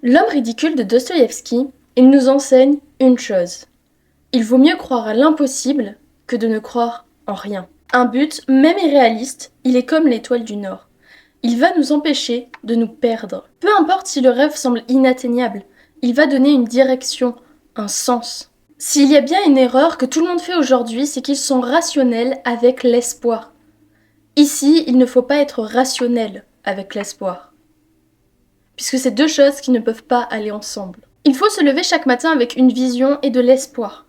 L'homme ridicule de Dostoïevski, il nous enseigne une chose. Il vaut mieux croire à l'impossible que de ne croire en rien. Un but, même irréaliste, il est comme l'étoile du Nord. Il va nous empêcher de nous perdre. Peu importe si le rêve semble inatteignable, il va donner une direction, un sens. S'il y a bien une erreur que tout le monde fait aujourd'hui, c'est qu'ils sont rationnels avec l'espoir. Ici, il ne faut pas être rationnel avec l'espoir, puisque c'est deux choses qui ne peuvent pas aller ensemble. Il faut se lever chaque matin avec une vision et de l'espoir.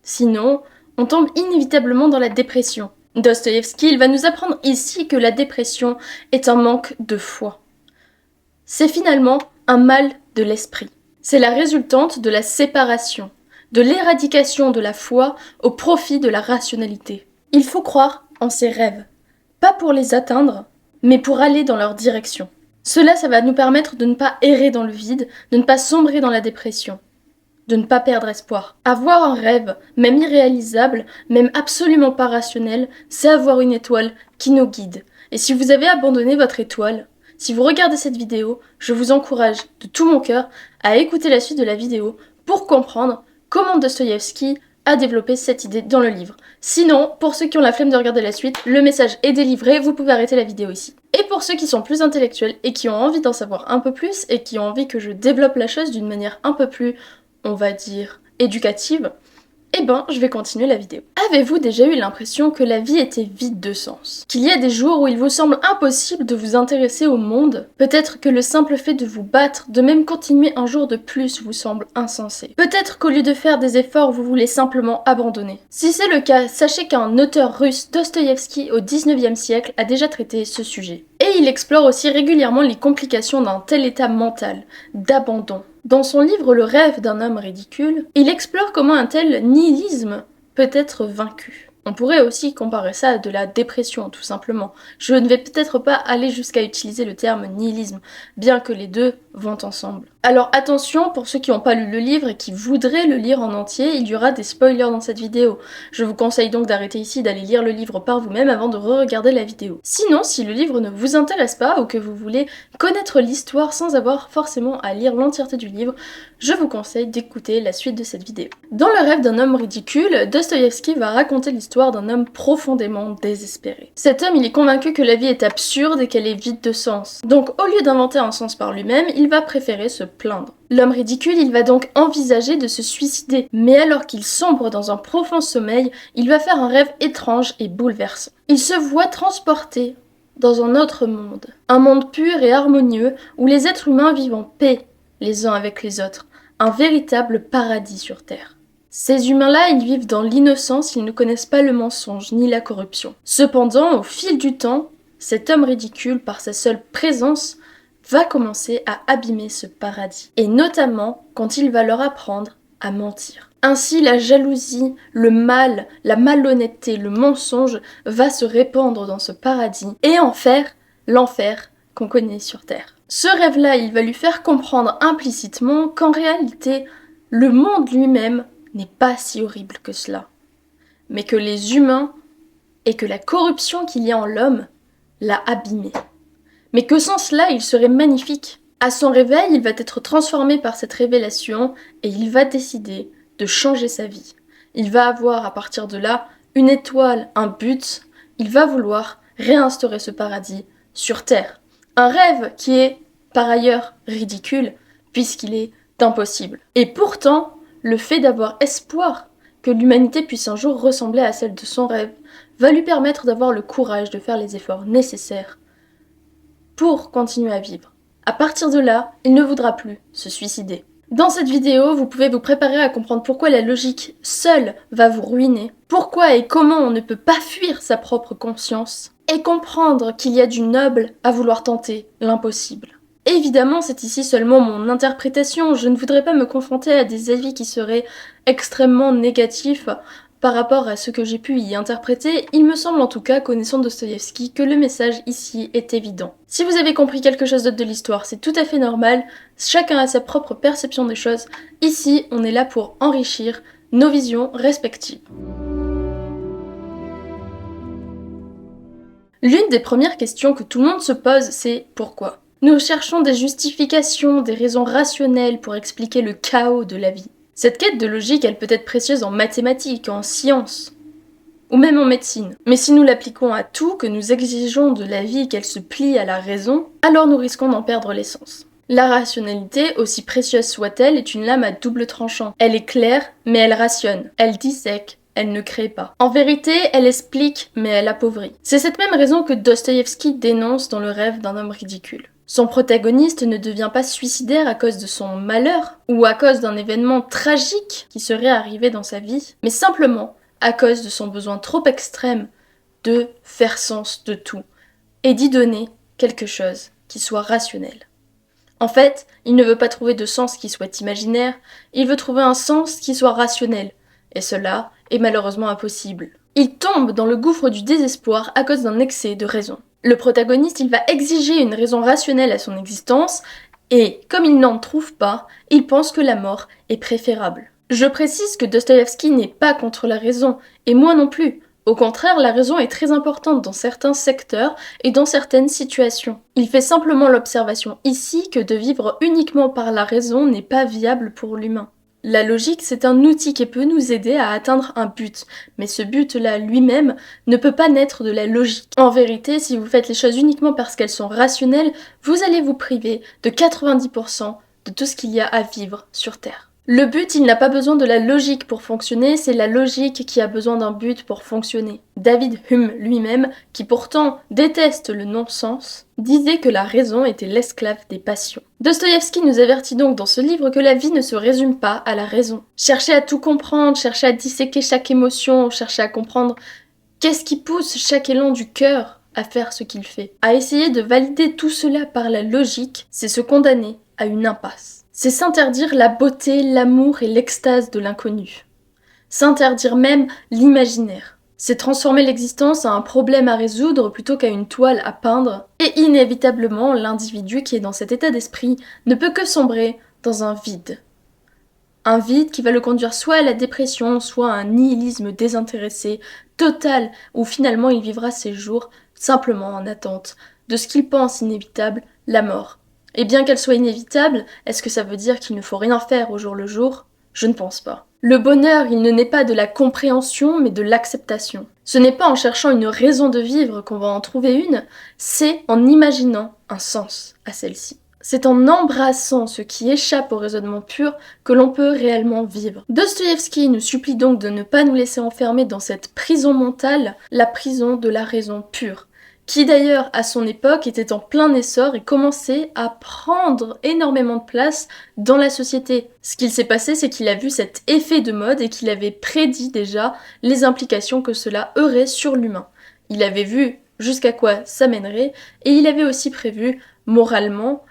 Sinon, on tombe inévitablement dans la dépression. Dostoïevski, il va nous apprendre ici que la dépression est un manque de foi. C'est finalement un mal de l'esprit. C'est la résultante de la séparation, de l'éradication de la foi au profit de la rationalité. Il faut croire en ses rêves, pas pour les atteindre, mais pour aller dans leur direction. Cela, ça va nous permettre de ne pas errer dans le vide, de ne pas sombrer dans la dépression, de ne pas perdre espoir. Avoir un rêve, même irréalisable, même absolument pas rationnel, c'est avoir une étoile qui nous guide. Et si vous avez abandonné votre étoile, si vous regardez cette vidéo, je vous encourage de tout mon cœur à écouter la suite de la vidéo pour comprendre comment Dostoïevski a développé cette idée dans le livre. Sinon, pour ceux qui ont la flemme de regarder la suite, le message est délivré, vous pouvez arrêter la vidéo ici. Et pour ceux qui sont plus intellectuels et qui ont envie d'en savoir un peu plus et qui ont envie que je développe la chose d'une manière un peu plus, on va dire, éducative, eh ben, je vais continuer la vidéo. Avez-vous déjà eu l'impression que la vie était vide de sens? Qu'il y a des jours où il vous semble impossible de vous intéresser au monde? Peut-être que le simple fait de vous battre, de même continuer un jour de plus, vous semble insensé. Peut-être qu'au lieu de faire des efforts, vous voulez simplement abandonner. Si c'est le cas, sachez qu'un auteur russe, Dostoïevski, au 19e siècle, a déjà traité ce sujet. Et il explore aussi régulièrement les complications d'un tel état mental, d'abandon. Dans son livre Le rêve d'un homme ridicule, il explore comment un tel nihilisme peut être vaincu. On pourrait aussi comparer ça à de la dépression, tout simplement. Je ne vais peut-être pas aller jusqu'à utiliser le terme nihilisme, bien que les deux vont ensemble. Alors attention, pour ceux qui n'ont pas lu le livre et qui voudraient le lire en entier, il y aura des spoilers dans cette vidéo. Je vous conseille donc d'arrêter ici, d'aller lire le livre par vous-même avant de re-regarder la vidéo. Sinon, si le livre ne vous intéresse pas ou que vous voulez connaître l'histoire sans avoir forcément à lire l'entièreté du livre, je vous conseille d'écouter la suite de cette vidéo. Dans Le rêve d'un homme ridicule, Dostoïevski va raconter l'histoire d'un homme profondément désespéré. Cet homme, il est convaincu que la vie est absurde et qu'elle est vide de sens. Donc au lieu d'inventer un sens par lui-même, il va préférer se plaindre. L'homme ridicule, il va donc envisager de se suicider, mais alors qu'il sombre dans un profond sommeil, il va faire un rêve étrange et bouleversant. Il se voit transporté dans un autre monde. Un monde pur et harmonieux où les êtres humains vivent en paix les uns avec les autres. Un véritable paradis sur Terre. Ces humains-là, ils vivent dans l'innocence, ils ne connaissent pas le mensonge ni la corruption. Cependant, au fil du temps, cet homme ridicule, par sa seule présence, va commencer à abîmer ce paradis. Et notamment quand il va leur apprendre à mentir. Ainsi, la jalousie, le mal, la malhonnêteté, le mensonge va se répandre dans ce paradis et en faire l'enfer qu'on connaît sur Terre. Ce rêve-là, il va lui faire comprendre implicitement qu'en réalité, le monde lui-même n'est pas si horrible que cela, mais que les humains et que la corruption qu'il y a en l'homme l'a abîmé. Mais que sans cela, il serait magnifique. À son réveil, il va être transformé par cette révélation et il va décider de changer sa vie. Il va avoir à partir de là une étoile, un but. Il va vouloir réinstaurer ce paradis sur Terre. Un rêve qui est par ailleurs ridicule puisqu'il est impossible. Et pourtant, le fait d'avoir espoir que l'humanité puisse un jour ressembler à celle de son rêve va lui permettre d'avoir le courage de faire les efforts nécessaires pour continuer à vivre. À partir de là, il ne voudra plus se suicider. Dans cette vidéo, vous pouvez vous préparer à comprendre pourquoi la logique seule va vous ruiner, pourquoi et comment on ne peut pas fuir sa propre conscience, et comprendre qu'il y a du noble à vouloir tenter l'impossible. Évidemment, c'est ici seulement mon interprétation, je ne voudrais pas me confronter à des avis qui seraient extrêmement négatifs par rapport à ce que j'ai pu y interpréter. Il me semble en tout cas, connaissant Dostoïevski, que le message ici est évident. Si vous avez compris quelque chose d'autre de l'histoire, c'est tout à fait normal, chacun a sa propre perception des choses. Ici, on est là pour enrichir nos visions respectives. L'une des premières questions que tout le monde se pose, c'est pourquoi ? Nous cherchons des justifications, des raisons rationnelles pour expliquer le chaos de la vie. Cette quête de logique, elle peut être précieuse en mathématiques, en sciences, ou même en médecine. Mais si nous l'appliquons à tout, que nous exigeons de la vie qu'elle se plie à la raison, alors nous risquons d'en perdre l'essence. La rationalité, aussi précieuse soit-elle, est une lame à double tranchant. Elle est claire, mais elle rationne. Elle dissèque, elle ne crée pas. En vérité, elle explique, mais elle appauvrit. C'est cette même raison que Dostoïevski dénonce dans Le rêve d'un homme ridicule. Son protagoniste ne devient pas suicidaire à cause de son malheur, ou à cause d'un événement tragique qui serait arrivé dans sa vie, mais simplement à cause de son besoin trop extrême de faire sens de tout, et d'y donner quelque chose qui soit rationnel. En fait, il ne veut pas trouver de sens qui soit imaginaire, il veut trouver un sens qui soit rationnel, et cela est malheureusement impossible. Il tombe dans le gouffre du désespoir à cause d'un excès de raison. Le protagoniste, il va exiger une raison rationnelle à son existence, et comme il n'en trouve pas, il pense que la mort est préférable. Je précise que Dostoïevski n'est pas contre la raison, et moi non plus. Au contraire, la raison est très importante dans certains secteurs et dans certaines situations. Il fait simplement l'observation ici que de vivre uniquement par la raison n'est pas viable pour l'humain. La logique, c'est un outil qui peut nous aider à atteindre un but, mais ce but-là lui-même ne peut pas naître de la logique. En vérité, si vous faites les choses uniquement parce qu'elles sont rationnelles, vous allez vous priver de 90% de tout ce qu'il y a à vivre sur Terre. Le but, il n'a pas besoin de la logique pour fonctionner, c'est la logique qui a besoin d'un but pour fonctionner. David Hume lui-même, qui pourtant déteste le non-sens, disait que la raison était l'esclave des passions. Dostoïevski nous avertit donc dans ce livre que la vie ne se résume pas à la raison. Chercher à tout comprendre, chercher à disséquer chaque émotion, chercher à comprendre qu'est-ce qui pousse chaque élan du cœur à faire ce qu'il fait. À essayer de valider tout cela par la logique, c'est se condamner à une impasse. C'est s'interdire la beauté, l'amour et l'extase de l'inconnu. S'interdire même l'imaginaire. C'est transformer l'existence en un problème à résoudre plutôt qu'à une toile à peindre. Et inévitablement, l'individu qui est dans cet état d'esprit ne peut que sombrer dans un vide. Un vide qui va le conduire soit à la dépression, soit à un nihilisme désintéressé, total, où finalement il vivra ses jours simplement en attente de ce qu'il pense inévitable, la mort. Et bien qu'elle soit inévitable, est-ce que ça veut dire qu'il ne faut rien faire au jour le jour ? Je ne pense pas. Le bonheur, il ne naît pas de la compréhension, mais de l'acceptation. Ce n'est pas en cherchant une raison de vivre qu'on va en trouver une, c'est en imaginant un sens à celle-ci. C'est en embrassant ce qui échappe au raisonnement pur que l'on peut réellement vivre. Dostoïevski nous supplie donc de ne pas nous laisser enfermer dans cette prison mentale, la prison de la raison pure, qui d'ailleurs à son époque était en plein essor et commençait à prendre énormément de place dans la société. Ce qu'il s'est passé, c'est qu'il a vu cet effet de mode et qu'il avait prédit déjà les implications que cela aurait sur l'humain. Il avait vu jusqu'à quoi ça mènerait et il avait aussi prévu, moralement,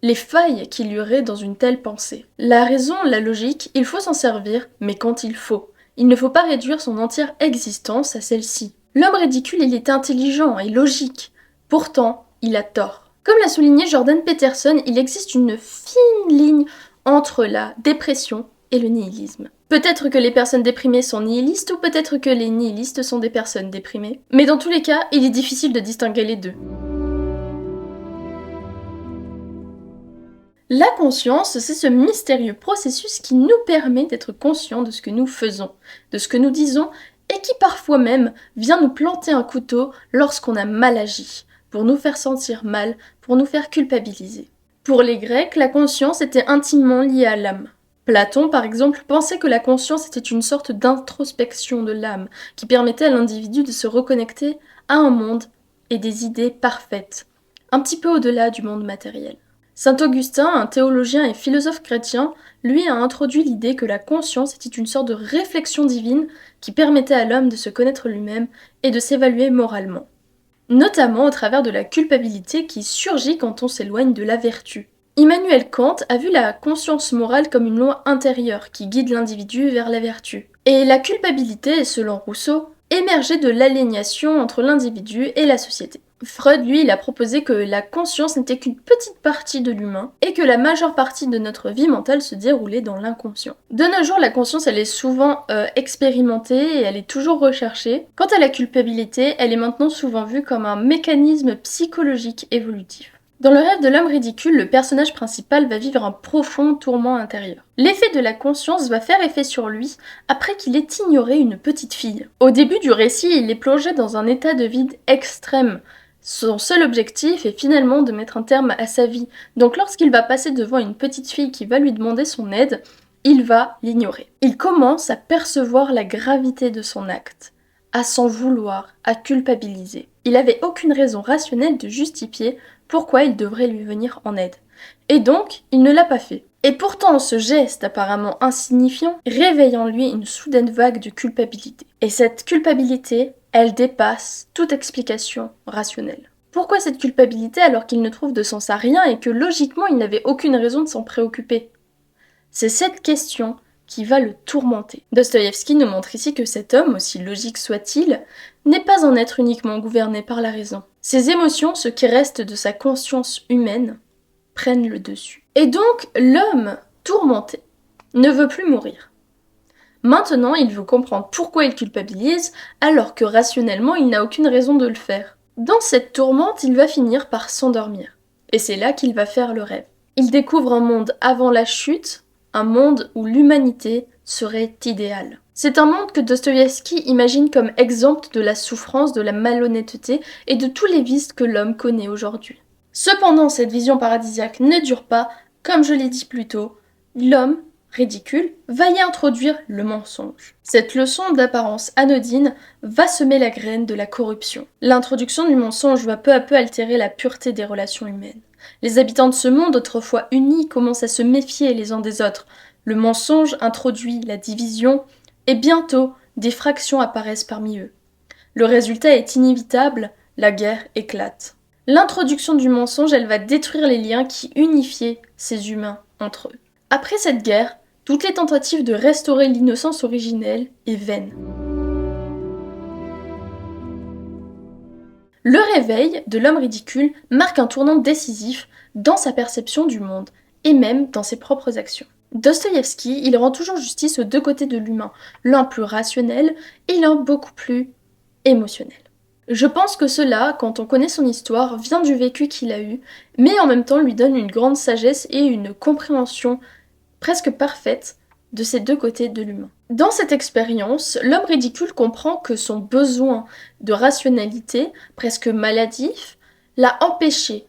les failles qu'il y aurait dans une telle pensée. La raison, la logique, il faut s'en servir, mais quand il faut. Il ne faut pas réduire son entière existence à celle-ci. L'homme ridicule, il est intelligent et logique. Pourtant, il a tort. Comme l'a souligné Jordan Peterson, il existe une fine ligne entre la dépression et le nihilisme. Peut-être que les personnes déprimées sont nihilistes ou peut-être que les nihilistes sont des personnes déprimées. Mais dans tous les cas, il est difficile de distinguer les deux. La conscience, c'est ce mystérieux processus qui nous permet d'être conscients de ce que nous faisons, de ce que nous disons, et qui parfois même vient nous planter un couteau lorsqu'on a mal agi, pour nous faire sentir mal, pour nous faire culpabiliser. Pour les Grecs, la conscience était intimement liée à l'âme. Platon, par exemple, pensait que la conscience était une sorte d'introspection de l'âme, qui permettait à l'individu de se reconnecter à un monde et des idées parfaites, un petit peu au-delà du monde matériel. Saint Augustin, un théologien et philosophe chrétien, lui a introduit l'idée que la conscience était une sorte de réflexion divine qui permettait à l'homme de se connaître lui-même et de s'évaluer moralement. Notamment au travers de la culpabilité qui surgit quand on s'éloigne de la vertu. Immanuel Kant a vu la conscience morale comme une loi intérieure qui guide l'individu vers la vertu. Et la culpabilité, selon Rousseau, émergeait de l'aliénation entre l'individu et la société. Freud, lui, il a proposé que la conscience n'était qu'une petite partie de l'humain et que la majeure partie de notre vie mentale se déroulait dans l'inconscient. De nos jours, la conscience, elle est souvent expérimentée et elle est toujours recherchée. Quant à la culpabilité, elle est maintenant souvent vue comme un mécanisme psychologique évolutif. Dans le rêve de l'homme ridicule, le personnage principal va vivre un profond tourment intérieur. L'effet de la conscience va faire effet sur lui après qu'il ait ignoré une petite fille. Au début du récit, il est plongé dans un état de vide extrême. Son seul objectif est finalement de mettre un terme à sa vie. Donc lorsqu'il va passer devant une petite fille qui va lui demander son aide, il va l'ignorer. Il commence à percevoir la gravité de son acte, à s'en vouloir, à culpabiliser. Il n'avait aucune raison rationnelle de justifier pourquoi il devrait lui venir en aide. Et donc, il ne l'a pas fait. Et pourtant, ce geste apparemment insignifiant réveille en lui une soudaine vague de culpabilité. Et cette culpabilité, elle dépasse toute explication rationnelle. Pourquoi cette culpabilité alors qu'il ne trouve de sens à rien et que logiquement il n'avait aucune raison de s'en préoccuper? C'est cette question qui va le tourmenter. Dostoïevski nous montre ici que cet homme, aussi logique soit-il, n'est pas un être uniquement gouverné par la raison. Ses émotions, ce qui reste de sa conscience humaine, prennent le dessus. Et donc, l'homme tourmenté ne veut plus mourir. Maintenant, il veut comprendre pourquoi il culpabilise, alors que rationnellement, il n'a aucune raison de le faire. Dans cette tourmente, il va finir par s'endormir. Et c'est là qu'il va faire le rêve. Il découvre un monde avant la chute, un monde où l'humanité serait idéale. C'est un monde que Dostoïevski imagine comme exempt de la souffrance, de la malhonnêteté et de tous les vices que l'homme connaît aujourd'hui. Cependant, cette vision paradisiaque ne dure pas, comme je l'ai dit plus tôt, l'homme ridicule va y introduire le mensonge. Cette leçon d'apparence anodine va semer la graine de la corruption. L'introduction du mensonge va peu à peu altérer la pureté des relations humaines. Les habitants de ce monde, autrefois unis, commencent à se méfier les uns des autres. Le mensonge introduit la division, et bientôt, des fractions apparaissent parmi eux. Le résultat est inévitable, la guerre éclate. L'introduction du mensonge, elle va détruire les liens qui unifiaient ces humains entre eux. Après cette guerre, toutes les tentatives de restaurer l'innocence originelle est vaine. Le réveil de l'homme ridicule marque un tournant décisif dans sa perception du monde, et même dans ses propres actions. Dostoïevski, il rend toujours justice aux deux côtés de l'humain, l'un plus rationnel et l'un beaucoup plus émotionnel. Je pense que cela, quand on connaît son histoire, vient du vécu qu'il a eu, mais en même temps lui donne une grande sagesse et une compréhension presque parfaite de ces deux côtés de l'humain. Dans cette expérience, l'homme ridicule comprend que son besoin de rationalité, presque maladif, l'a empêché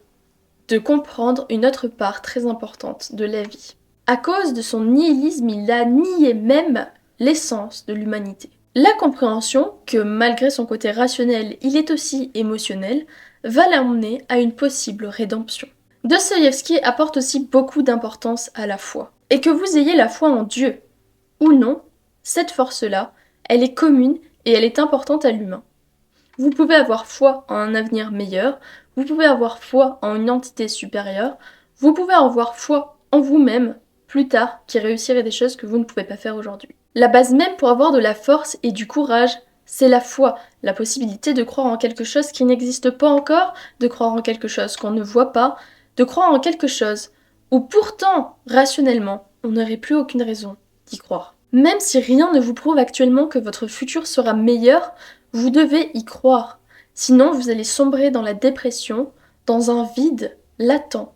de comprendre une autre part très importante de la vie. À cause de son nihilisme, il a nié même l'essence de l'humanité. La compréhension que, malgré son côté rationnel, il est aussi émotionnel, va l'emmener à une possible rédemption. Dostoïevski apporte aussi beaucoup d'importance à la foi. Et que vous ayez la foi en Dieu ou non, cette force-là, elle est commune et elle est importante à l'humain. Vous pouvez avoir foi en un avenir meilleur, vous pouvez avoir foi en une entité supérieure, vous pouvez avoir foi en vous-même plus tard qui réussirez des choses que vous ne pouvez pas faire aujourd'hui. La base même pour avoir de la force et du courage, c'est la foi, la possibilité de croire en quelque chose qui n'existe pas encore, de croire en quelque chose qu'on ne voit pas, de croire en quelque chose où pourtant, rationnellement, on n'aurait plus aucune raison d'y croire. Même si rien ne vous prouve actuellement que votre futur sera meilleur, vous devez y croire. Sinon, vous allez sombrer dans la dépression, dans un vide latent.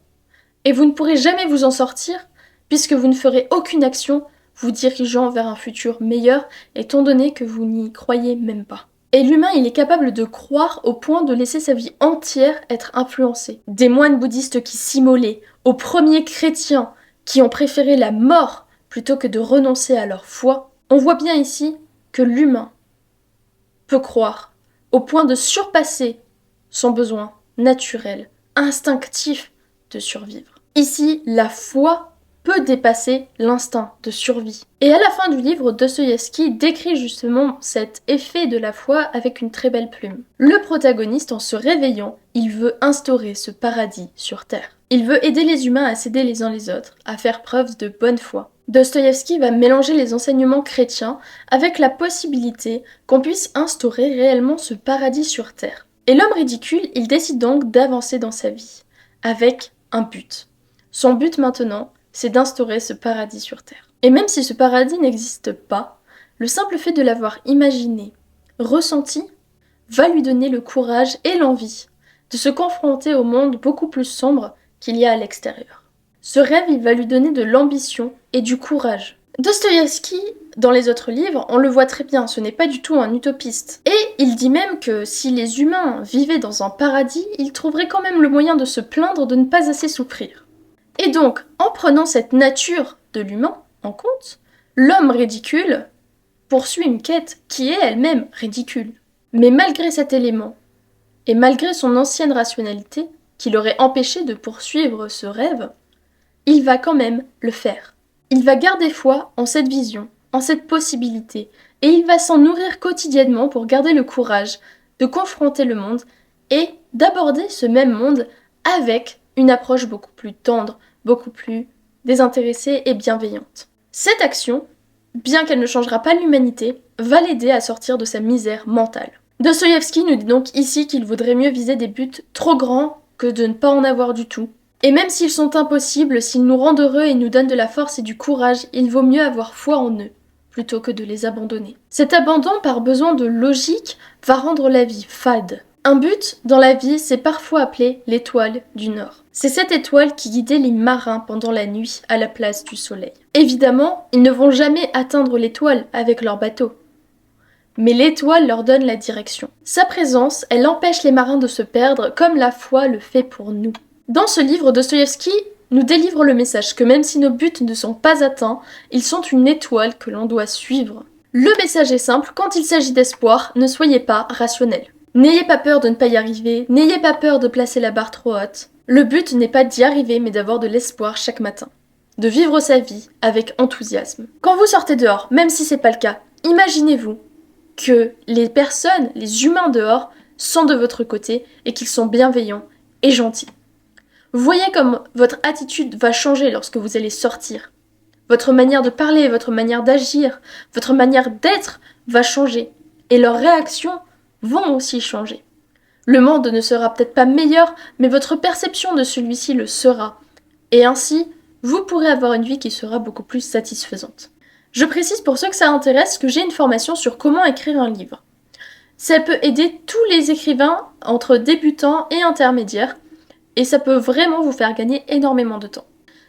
Et vous ne pourrez jamais vous en sortir, puisque vous ne ferez aucune action vous dirigeant vers un futur meilleur, étant donné que vous n'y croyez même pas. Et l'humain, il est capable de croire au point de laisser sa vie entière être influencée. Des moines bouddhistes qui s'immolaient, aux premiers chrétiens qui ont préféré la mort plutôt que de renoncer à leur foi, on voit bien ici que l'humain peut croire au point de surpasser son besoin naturel, instinctif de survivre. Ici, la foi peut dépasser l'instinct de survie. Et à la fin du livre, Dostoïevski décrit justement cet effet de la foi avec une très belle plume. Le protagoniste, en se réveillant, il veut instaurer ce paradis sur Terre. Il veut aider les humains à s'aider les uns les autres, à faire preuve de bonne foi. Dostoïevski va mélanger les enseignements chrétiens avec la possibilité qu'on puisse instaurer réellement ce paradis sur Terre. Et l'homme ridicule, il décide donc d'avancer dans sa vie, avec un but. Son but maintenant, c'est d'instaurer ce paradis sur Terre. Et même si ce paradis n'existe pas, le simple fait de l'avoir imaginé, ressenti, va lui donner le courage et l'envie de se confronter au monde beaucoup plus sombre qu'il y a à l'extérieur. Ce rêve, il va lui donner de l'ambition et du courage. Dostoïevski, dans les autres livres, on le voit très bien, ce n'est pas du tout un utopiste. Et il dit même que si les humains vivaient dans un paradis, ils trouveraient quand même le moyen de se plaindre de ne pas assez souffrir. Et donc, en prenant cette nature de l'humain en compte, l'homme ridicule poursuit une quête qui est elle-même ridicule. Mais malgré cet élément, et malgré son ancienne rationalité, qui l'aurait empêché de poursuivre ce rêve, il va quand même le faire. Il va garder foi en cette vision, en cette possibilité, et il va s'en nourrir quotidiennement pour garder le courage de confronter le monde et d'aborder ce même monde avec une approche beaucoup plus tendre, beaucoup plus désintéressée et bienveillante. Cette action, bien qu'elle ne changera pas l'humanité, va l'aider à sortir de sa misère mentale. Dostoïevski nous dit donc ici qu'il vaudrait mieux viser des buts trop grands que de ne pas en avoir du tout. Et même s'ils sont impossibles, s'ils nous rendent heureux et nous donnent de la force et du courage, il vaut mieux avoir foi en eux, plutôt que de les abandonner. Cet abandon par besoin de logique va rendre la vie fade. Un but dans la vie, c'est parfois appelé l'étoile du Nord. C'est cette étoile qui guidait les marins pendant la nuit à la place du soleil. Évidemment, ils ne vont jamais atteindre l'étoile avec leur bateau. Mais l'étoile leur donne la direction. Sa présence, elle empêche les marins de se perdre comme la foi le fait pour nous. Dans ce livre, Dostoïevski nous délivre le message que même si nos buts ne sont pas atteints, ils sont une étoile que l'on doit suivre. Le message est simple, quand il s'agit d'espoir, ne soyez pas rationnel. N'ayez pas peur de ne pas y arriver, n'ayez pas peur de placer la barre trop haute. Le but n'est pas d'y arriver, mais d'avoir de l'espoir chaque matin. De vivre sa vie avec enthousiasme. Quand vous sortez dehors, même si c'est pas le cas, imaginez-vous que les personnes, les humains dehors, sont de votre côté et qu'ils sont bienveillants et gentils. Voyez comme votre attitude va changer lorsque vous allez sortir. Votre manière de parler, votre manière d'agir, votre manière d'être va changer. Et leurs réactions vont aussi changer. Le monde ne sera peut-être pas meilleur, mais votre perception de celui-ci le sera. Et ainsi, vous pourrez avoir une vie qui sera beaucoup plus satisfaisante. Je précise pour ceux que ça intéresse que j'ai une formation sur comment écrire un livre. Ça peut aider tous les écrivains entre débutants et intermédiaires. Et ça peut vraiment vous faire gagner énormément de temps.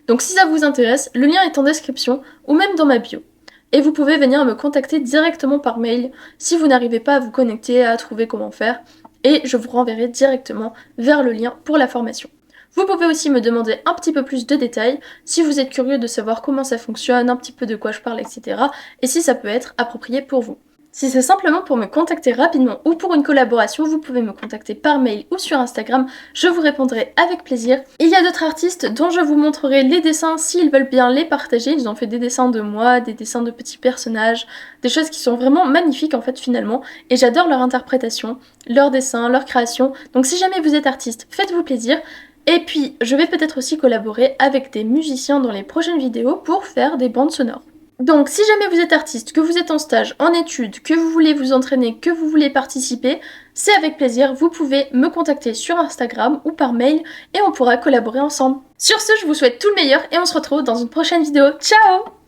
Donc si ça vous intéresse, le lien est en description ou même dans ma bio. Et vous pouvez venir me contacter directement par mail si vous n'arrivez pas à vous connecter, à trouver comment faire. Et je vous renverrai directement vers le lien pour la formation. Vous pouvez aussi me demander un petit peu plus de détails si vous êtes curieux de savoir comment ça fonctionne, un petit peu de quoi je parle, etc. Et si ça peut être approprié pour vous. Si c'est simplement pour me contacter rapidement ou pour une collaboration, vous pouvez me contacter par mail ou sur Instagram, je vous répondrai avec plaisir. Il y a d'autres artistes dont je vous montrerai les dessins s'ils veulent bien les partager. Ils ont fait des dessins de moi, des dessins de petits personnages, des choses qui sont vraiment magnifiques en fait finalement. Et j'adore leur interprétation, leurs dessins, leur création. Donc si jamais vous êtes artiste, faites-vous plaisir. Et puis je vais peut-être aussi collaborer avec des musiciens dans les prochaines vidéos pour faire des bandes sonores. Donc si jamais vous êtes artiste, que vous êtes en stage, en études, que vous voulez vous entraîner, que vous voulez participer, c'est avec plaisir, vous pouvez me contacter sur Instagram ou par mail et on pourra collaborer ensemble. Sur ce, je vous souhaite tout le meilleur et on se retrouve dans une prochaine vidéo. Ciao!